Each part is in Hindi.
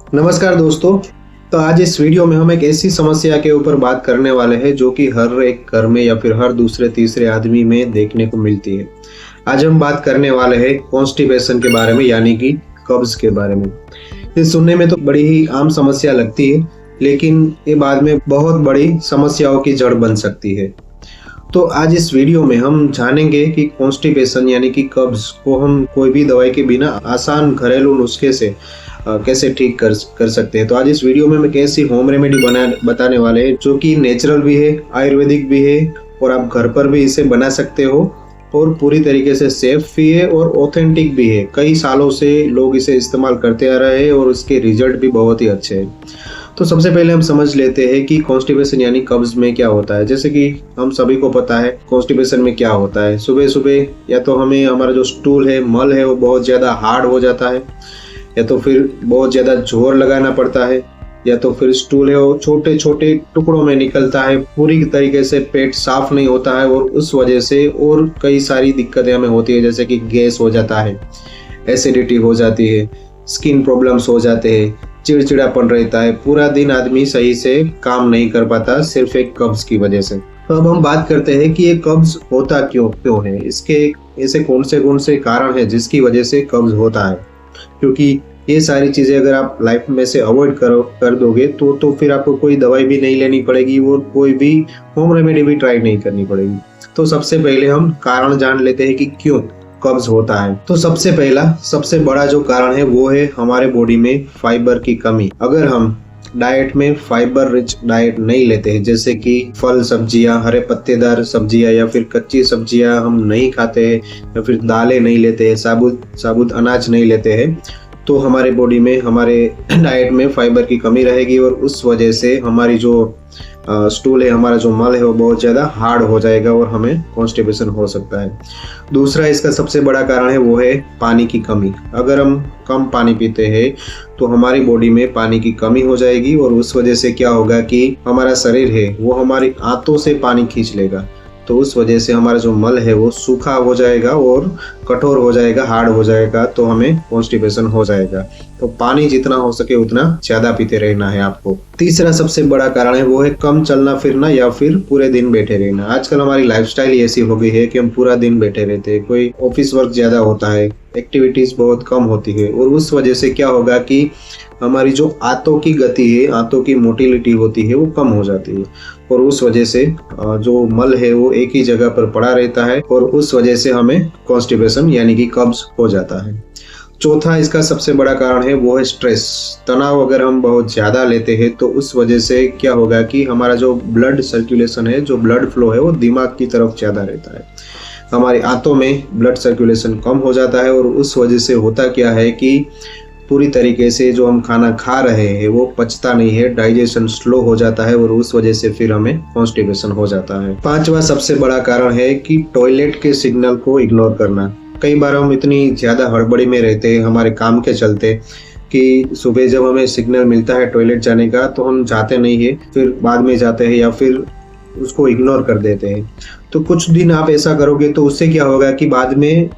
नमस्कार दोस्तों। तो आज इस वीडियो में हम एक ऐसी समस्या के ऊपर बात करने वाले हैं जो कि हर एक घर में या फिर हर दूसरे तीसरे आदमी में देखने को मिलती है। आज हम बात करने वाले हैं कॉन्स्टिपेशन के बारे में, यानी कि कब्ज के बारे में। ये सुनने में तो बड़ी ही आम समस्या लगती है, लेकिन ये बाद में बहुत बड़ी समस्याओं की जड़ बन सकती है। तो आज इस वीडियो में हम जानेंगे कि कॉन्स्टिपेशन यानी कि कब्ज को हम कोई भी दवाई के बिना आसान घरेलू नुस्खे से कैसे ठीक कर सकते हैं। तो आज इस वीडियो में मैं कैसी होम रेमेडी बताने वाले हैं जो कि नेचुरल भी है, आयुर्वेदिक भी है और आप घर पर भी इसे बना सकते हो और पूरी तरीके से सेफ भी है और ऑथेंटिक भी है। कई सालों से लोग इसे इस्तेमाल करते आ रहे हैं और उसके रिजल्ट भी बहुत ही अच्छे हैं। तो सबसे पहले हम समझ लेते हैं कि कॉन्स्टिपेशन यानी कब्ज में क्या होता है। जैसे कि हम सभी को पता है कॉन्स्टिपेशन में क्या होता है। सुबह सुबह या तो हमें हमारा जो स्टूल है, मल है, वो बहुत ज़्यादा हार्ड हो जाता है, या तो फिर बहुत ज़्यादा जोर लगाना पड़ता है, या तो फिर स्टूल है वो छोटे छोटे टुकड़ों में निकलता है, पूरी तरीके से पेट साफ नहीं होता है और उस वजह से और कई सारी दिक्कतें हमें होती है। जैसे कि गैस हो जाता है, एसिडिटी हो जाती है, स्किन प्रॉब्लम्स हो जाते हैं, चिड़चिड़ापन रहता है, पूरा दिन आदमी सही से काम नहीं कर पाता सिर्फ एक कब्ज की वजह से। तो अब हम बात करते हैं कि ये कब्ज होता क्यों है, इसके ऐसे कौन से कारण है जिसकी वजह से कब्ज होता है। क्योंकि ये सारी चीज़ें अगर आप लाइफ में से अवॉइड कर दोगे तो फिर आपको कोई दवाई भी नहीं लेनी पड़ेगी और कोई भी होम रेमेडी भी ट्राई नहीं करनी पड़ेगी। तो सबसे पहले हम कारण जान लेते हैं कि क्यों कब्ज होता है। तो सबसे बड़ा जो कारण है वो है हमारे बॉडी में फाइबर की कमी। अगर हम डाइट में फाइबर रिच डाइट नहीं लेते हैं, जैसे कि फल सब्जियां, हरे पत्तेदार सब्जियां या फिर कच्ची सब्जियां हम नहीं खाते हैं, या फिर दालें नहीं लेते हैं, साबुत अनाज नहीं लेते हैं, तो हमारे बॉडी में, हमारे डाइट में फाइबर की कमी रहेगी और उस वजह से हमारी जो स्टूल है, हमारा जो मल है, वो बहुत ज़्यादा हार्ड हो जाएगा और हमें कॉन्स्टिपेशन हो सकता है। दूसरा इसका सबसे बड़ा कारण है वो है पानी की कमी। अगर हम कम पानी पीते हैं तो हमारी बॉडी में पानी की कमी हो जाएगी और उस वजह से क्या होगा कि हमारा शरीर है वो हमारी आंतों से पानी खींच लेगा, तो उस वजह से हमारा जो मल है वो सूखा हो जाएगा और कठोर हो जाएगा, हार्ड हो जाएगा, तो हमें कॉन्स्टिपेशन हो जाएगा। तो पानी जितना हो सके उतना ज़्यादा पीते रहना है आपको। तीसरा सबसे बड़ा कारण है वो है कम चलना फिरना या फिर पूरे दिन बैठे रहना। आजकल हमारी लाइफस्टाइल ऐसी हो गई है कि हम पूरा दिन बैठे रहते हैं, कोई ऑफिस वर्क ज़्यादा होता है, एक्टिविटीज़ बहुत कम होती है और उस वजह से क्या होगा कि हमारी जो आंतों की गति है, आंतों की मोटिलिटी होती है, वो कम हो जाती है और उस वजह से जो मल है वो एक ही जगह पर पड़ा रहता है और उस वजह से हमें कॉन्स्टिपेशन यानी कि कब्ज हो जाता है। चौथा इसका सबसे बड़ा कारण है वो है स्ट्रेस, तनाव। अगर हम बहुत ज़्यादा लेते हैं तो उस वजह से क्या होगा कि हमारा जो ब्लड सर्कुलेशन है, जो ब्लड फ्लो है, वो दिमाग की तरफ ज़्यादा रहता है। हमारी आंतों में ब्लड सर्कुलेशन कम हो जाता है और उस वजह से होता क्या है कि पूरी तरीके से जो हम खाना खा रहे हैं वो पचता नहीं है, डाइजेशन स्लो हो जाता है और उस वजह से फिर हमें कॉन्स्टिपेशन हो जाता है। पांचवा सबसे बड़ा कारण है कि टॉयलेट के सिग्नल को इग्नोर करना। कई बार हम इतनी ज़्यादा हड़बड़ी में रहते हैं हमारे काम के चलते कि सुबह जब हमें सिग्नल मिलता है टॉयलेट जाने का तो हम जाते नहीं है, फिर बाद में जाते हैं या फिर उसको इग्नोर कर देते हैं। तो कुछ दिन आप ऐसा करोगे तो उससे क्या होगा कि बाद में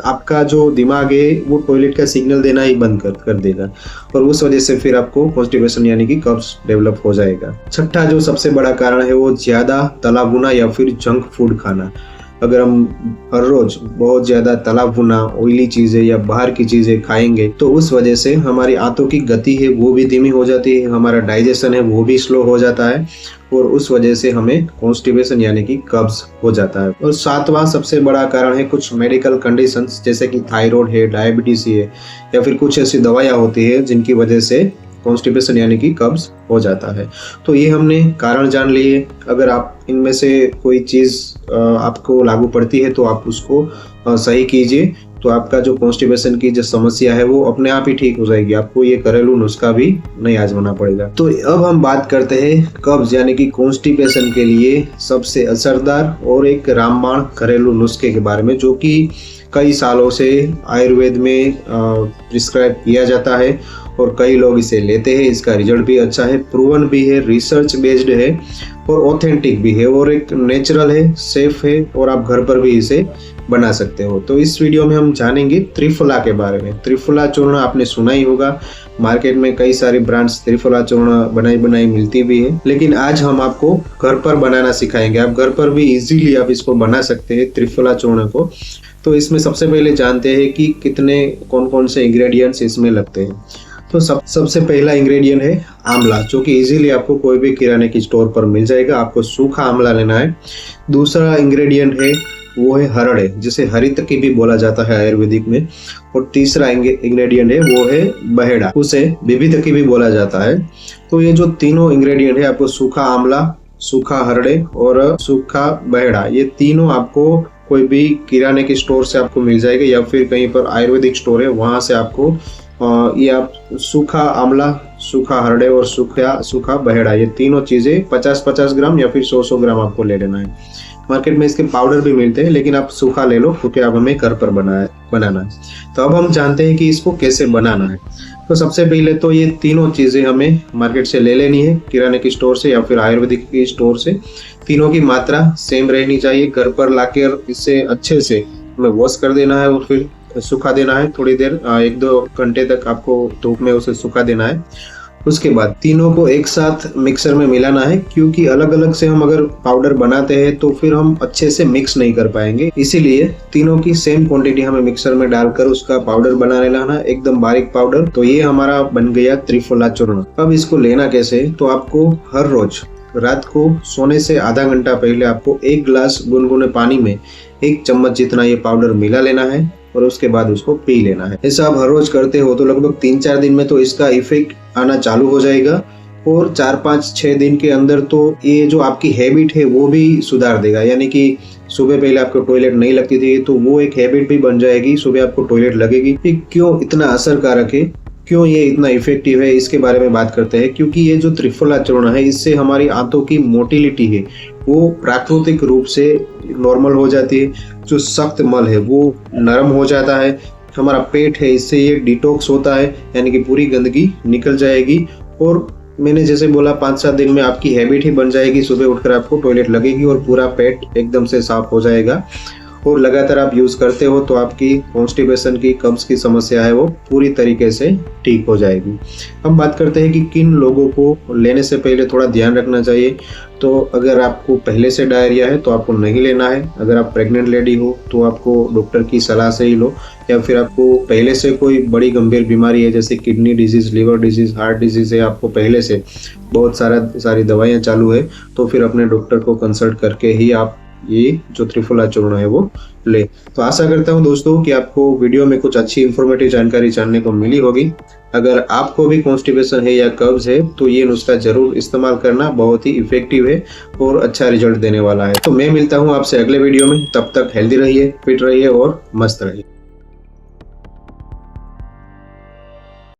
आपका जो दिमाग है वो टॉयलेट का सिग्नल देना ही बंद कर देगा और उस वजह से फिर आपको कॉन्स्टिपेशन यानी कि कब्ज डेवलप हो जाएगा। छठा जो सबसे बड़ा कारण है वो ज़्यादा तला भुना या फिर जंक फूड खाना। अगर हम हर रोज बहुत ज़्यादा तला भुना, ऑयली चीज़ें या बाहर की चीज़ें खाएंगे तो उस वजह से हमारी आंतों की गति है वो भी धीमी हो जाती है, हमारा डाइजेशन है वो भी स्लो हो जाता है और उस वजह से हमें कॉन्स्टिपेशन यानी कि कब्ज हो जाता है। और सातवां सबसे बड़ा कारण है कुछ मेडिकल कंडीशंस, जैसे कि थायराइड है, डायबिटीज है या फिर कुछ ऐसी दवाइयाँ होती है जिनकी वजह से कॉन्स्टिपेशन यानी कि कब्ज हो जाता है। तो ये हमने कारण जान लिए। अगर आप इनमें से कोई चीज़ आपको लागू पड़ती है तो आप उसको सही कीजिए, तो आपका जो कॉन्स्टिपेशन की जो समस्या है वो अपने आप ही ठीक हो जाएगी। आपको ये घरेलू नुस्खा भी नहीं आजमाना पड़ेगा। तो अब हम बात करते हैं कब्ज यानी कि कॉन्स्टिपेशन के लिए सबसे असरदार और एक रामबाण घरेलू नुस्खे के बारे में, जो कि कई सालों से आयुर्वेद में प्रिस्क्राइब किया जाता है और कई लोग इसे लेते हैं। इसका रिजल्ट भी अच्छा है, प्रूवन भी है, रिसर्च बेस्ड है और ऑथेंटिक भी है और एक नेचुरल है, सेफ है और आप घर पर भी इसे बना सकते हो। तो इस वीडियो में हम जानेंगे त्रिफला के बारे में। त्रिफला चूर्ण आपने सुना ही होगा, मार्केट में कई सारी ब्रांड्स त्रिफला चूर्ण बनाई मिलती भी है, लेकिन आज हम आपको घर पर बनाना सिखाएंगे। आप घर पर भी इजीली आप इसको बना सकते हैं त्रिफला चूर्ण को। तो इसमें सबसे पहले जानते हैं कि कितने कौन कौन से इंग्रेडिएंट्स इसमें लगते हैं। तो सबसे पहला इंग्रेडिएंट है आंवला, जो कि इजीली आपको कोई भी किराने की स्टोर पर मिल जाएगा। आपको सूखा आंवला लेना है। दूसरा इंग्रेडिएंट है वो है हरड़े, जिसे हरितकी भी बोला जाता है आयुर्वेदिक में। और तीसरा इंग्रेडिएंट है वो है बहेड़ा, उसे बिबितकी भी बोला जाता है। तो ये जो तीनों इंग्रेडिएंट है, आपको सूखा आंवला, सूखा हरड़े और सूखा बहेड़ा, ये तीनों आपको कोई भी किराने की स्टोर से आपको मिल जाएगा या फिर कहीं पर आयुर्वेदिक स्टोर है वहां से आपको ये आप सूखा आंवला, सूखा हरड़े और सूखा बहेड़ा, ये तीनों चीजें 50-50 ग्राम या फिर 100-100 ग्राम आपको ले लेना है। मार्केट में इसके पाउडर भी मिलते हैं, लेकिन आप सूखा ले लो क्योंकि आप हमें घर पर बनाना है। तो अब हम जानते हैं कि इसको कैसे बनाना है। तो सबसे पहले तो ये तीनों चीजें हमें मार्केट से ले लेनी है, किराने की स्टोर से या फिर आयुर्वेदिक की स्टोर से। तीनों की मात्रा सेम रहनी चाहिए। घर पर लाकर इसे अच्छे से हमें वॉश कर देना है और फिर सुखा देना है थोड़ी देर, 1-2 घंटे तक आपको धूप में उसे सुखा देना है। उसके बाद तीनों को एक साथ मिक्सर में मिलाना है, क्योंकि अलग अलग से हम अगर पाउडर बनाते हैं तो फिर हम अच्छे से मिक्स नहीं कर पाएंगे। इसीलिए तीनों की सेम क्वांटिटी हमें मिक्सर में डालकर उसका पाउडर बना लेना, एकदम बारीक पाउडर। तो ये हमारा बन गया त्रिफला चूर्ण। अब इसको लेना कैसे, तो आपको हर रोज रात को सोने से आधा घंटा पहले आपको 1 गिलास गुनगुने पानी में 1 चम्मच जितना ये पाउडर मिला लेना है और उसके बाद उसको पी लेना है। ऐसा आप हर रोज करते हो तो लगभग 3-4 दिन में तो इसका इफेक्ट आना चालू हो जाएगा और 4-5-6 दिन के अंदर तो ये जो आपकी हैबिट है वो भी सुधार देगा। यानी कि सुबह पहले आपको टॉयलेट नहीं लगती थी तो वो एक हैबिट भी बन जाएगी, सुबह आपको टॉयलेट लगेगी। क्यों इतना असरकारक है, क्यों ये इतना इफेक्टिव है, इसके बारे में बात करते हैं। क्योंकि ये जो त्रिफला चूर्ण है, इससे हमारी आंतों की मोटिलिटी है वो प्राकृतिक रूप से नॉर्मल हो जाती है। जो सख्त मल है वो नरम हो जाता है। हमारा पेट है, इससे ये डिटॉक्स होता है, यानी कि पूरी गंदगी निकल जाएगी। और मैंने जैसे बोला 5-7 दिन में आपकी हैबिट ही बन जाएगी, सुबह उठकर आपको टॉयलेट लगेगी और पूरा पेट एकदम से साफ हो जाएगा। और लगातार आप यूज करते हो तो आपकी कॉन्स्टिपेशन की, कब्ज की समस्या है वो पूरी तरीके से ठीक हो जाएगी। हम बात करते हैं कि किन लोगों को लेने से पहले थोड़ा ध्यान रखना चाहिए। तो अगर आपको पहले से डायरिया है तो आपको नहीं लेना है। अगर आप प्रेग्नेंट लेडी हो तो आपको डॉक्टर की सलाह से ही लो, या फिर आपको पहले से कोई बड़ी गंभीर बीमारी है जैसे kidney disease, liver disease, heart disease है, आपको पहले से बहुत सारी दवाइयाँ चालू है, तो फिर अपने डॉक्टर को कंसल्ट करके ही आप ये जो त्रिफला चूर्ण है वो ले। तो आशा करता हूँ दोस्तों कि आपको वीडियो में कुछ अच्छी इंफॉर्मेटिव जानकारी जानने को मिली होगी। अगर आपको भी कॉन्स्टिपेशन है या कब्ज है तो ये नुस्खा जरूर इस्तेमाल करना, बहुत ही इफेक्टिव है और अच्छा रिजल्ट देने वाला है। तो मैं मिलता हूँ आपसे अगले वीडियो में, तब तक हेल्दी रहिए, फिट रहिए और मस्त रहिए।